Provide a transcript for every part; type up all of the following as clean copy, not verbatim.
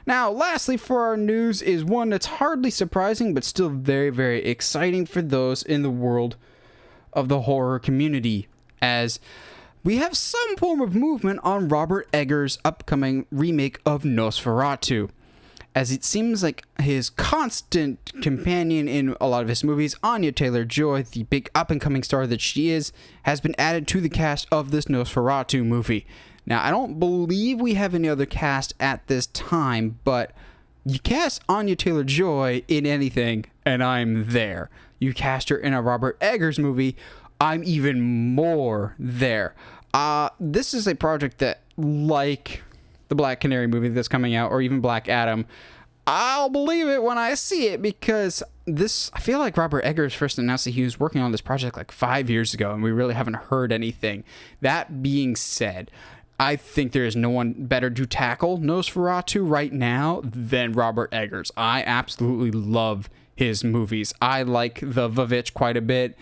Now, lastly for our news is one that's hardly surprising, but still very, very exciting for those in the world of the horror community, as we have some form of movement on Robert Eggers' upcoming remake of Nosferatu, as it seems like his constant companion in a lot of his movies, Anya Taylor Joy, the big up-and-coming star that she is, has been added to the cast of this Nosferatu movie. Now, I don't believe we have any other cast at this time, but you cast Anya Taylor Joy in anything, and I'm there. You cast her in a Robert Eggers movie, I'm even more there. This is a project that, like the Black Canary movie that's coming out, or even Black Adam, I'll believe it when I see it, because I feel like Robert Eggers first announced that he was working on this project like 5 years ago, and we really haven't heard anything. That being said, I think there is no one better to tackle Nosferatu right now than Robert Eggers. I absolutely love his movies. I like The Witch quite a bit.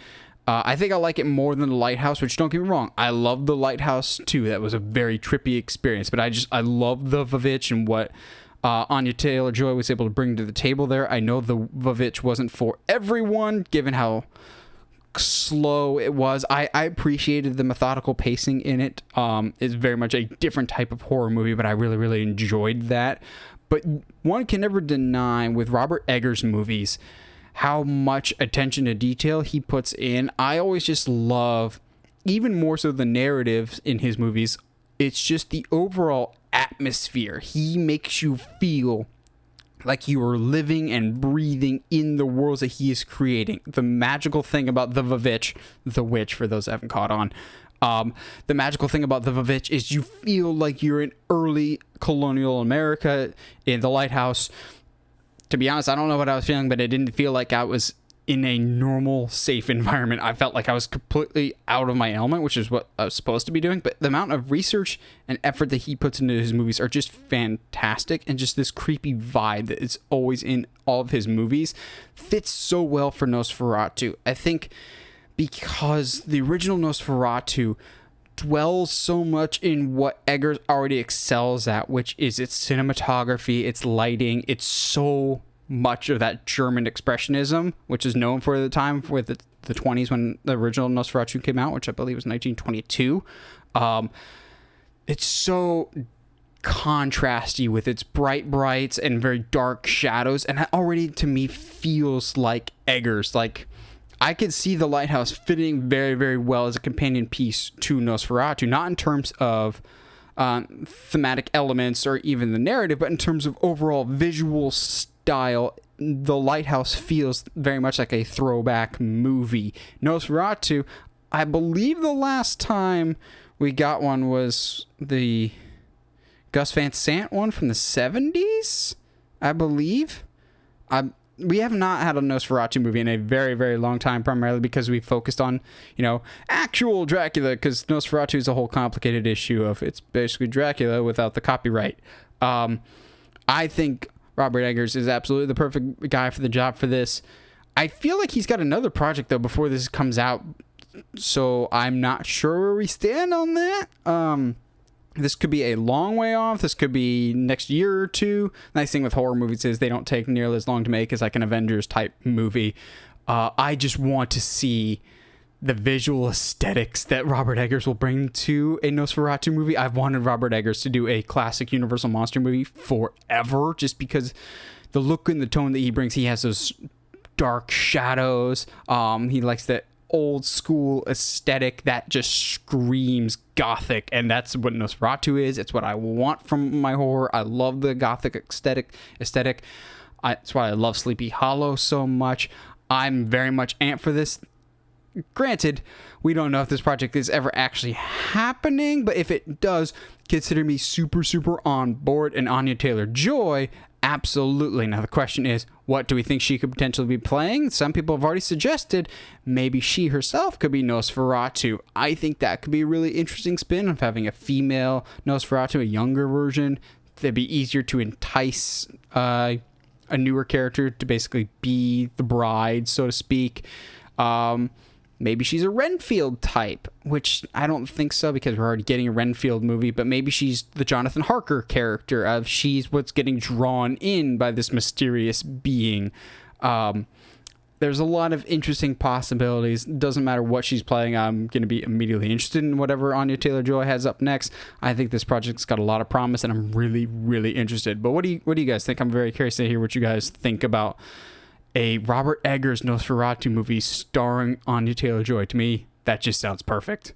I think I like it more than The Lighthouse, which, don't get me wrong, I love The Lighthouse too. That was a very trippy experience, but I love The Witch and what Anya Taylor Joy was able to bring to the table there. I know The Witch wasn't for everyone, given how slow it was. I appreciated the methodical pacing in it. It's very much a different type of horror movie, but I really, really enjoyed that. But one can never deny with Robert Eggers' movies how much attention to detail he puts in. I always just love, even more so the narratives in his movies, it's just the overall atmosphere. He makes you feel like you are living and breathing in the worlds that he is creating. The magical thing about The Witch, for those that haven't caught on, the magical thing about The Witch is you feel like you're in early colonial America. In The Lighthouse, to be honest, I don't know what I was feeling, but it didn't feel like I was in a normal, safe environment. I felt like I was completely out of my element, which is what I was supposed to be doing. But the amount of research and effort that he puts into his movies are just fantastic. And just this creepy vibe that is always in all of his movies fits so well for Nosferatu. I think because the original Nosferatu dwells so much in what Eggers already excels at, which is its cinematography, its lighting. It's so much of that German expressionism, which is known for the time with the 20s when the original Nosferatu came out, which I believe was 1922. It's so contrasty with its brights and very dark shadows, and that already to me feels like Eggers. Like, I could see The Lighthouse fitting very, very well as a companion piece to Nosferatu, not in terms of thematic elements or even the narrative, but in terms of overall visual style. The Lighthouse feels very much like a throwback movie. Nosferatu, I believe the last time we got one was the Gus Van Sant one from the 70s, I believe. We have not had a Nosferatu movie in a very, very long time, primarily because we focused on, actual Dracula, because Nosferatu is a whole complicated issue of it's basically Dracula without the copyright. I think Robert Eggers is absolutely the perfect guy for the job for this. I feel like he's got another project, though, before this comes out, so I'm not sure where we stand on that. This could be a long way off. This could be next year or two. Nice thing with horror movies is they don't take nearly as long to make as like an Avengers type movie. I just want to see the visual aesthetics that Robert Eggers will bring to a Nosferatu movie. I've wanted Robert Eggers to do a classic Universal monster movie forever, just because the look and the tone that he brings. He has those dark shadows. He likes that old school aesthetic that just screams Gothic, and that's what Nosferatu is. It's what I want from my horror. I love the Gothic aesthetic. That's why I love Sleepy Hollow so much. I'm very much amped for this. Granted, we don't know if this project is ever actually happening, but if it does, consider me super, super on board. And Anya Taylor Joy, absolutely. Now the question is, what do we think she could potentially be playing? Some people have already suggested maybe she herself could be Nosferatu. I think that could be a really interesting spin of having a female Nosferatu, a younger version. That'd be easier to entice a newer character to basically be the bride, so to speak. Maybe she's a Renfield type, which I don't think so because we're already getting a Renfield movie, but maybe she's the Jonathan Harker character of she's what's getting drawn in by this mysterious being. There's a lot of interesting possibilities. Doesn't matter what she's playing, I'm going to be immediately interested in whatever Anya Taylor Joy has up next. I think this project's got a lot of promise, and I'm really, really interested. But what do you guys think? I'm very curious to hear what you guys think about a Robert Eggers Nosferatu movie starring Anya Taylor Joy. To me, that just sounds perfect.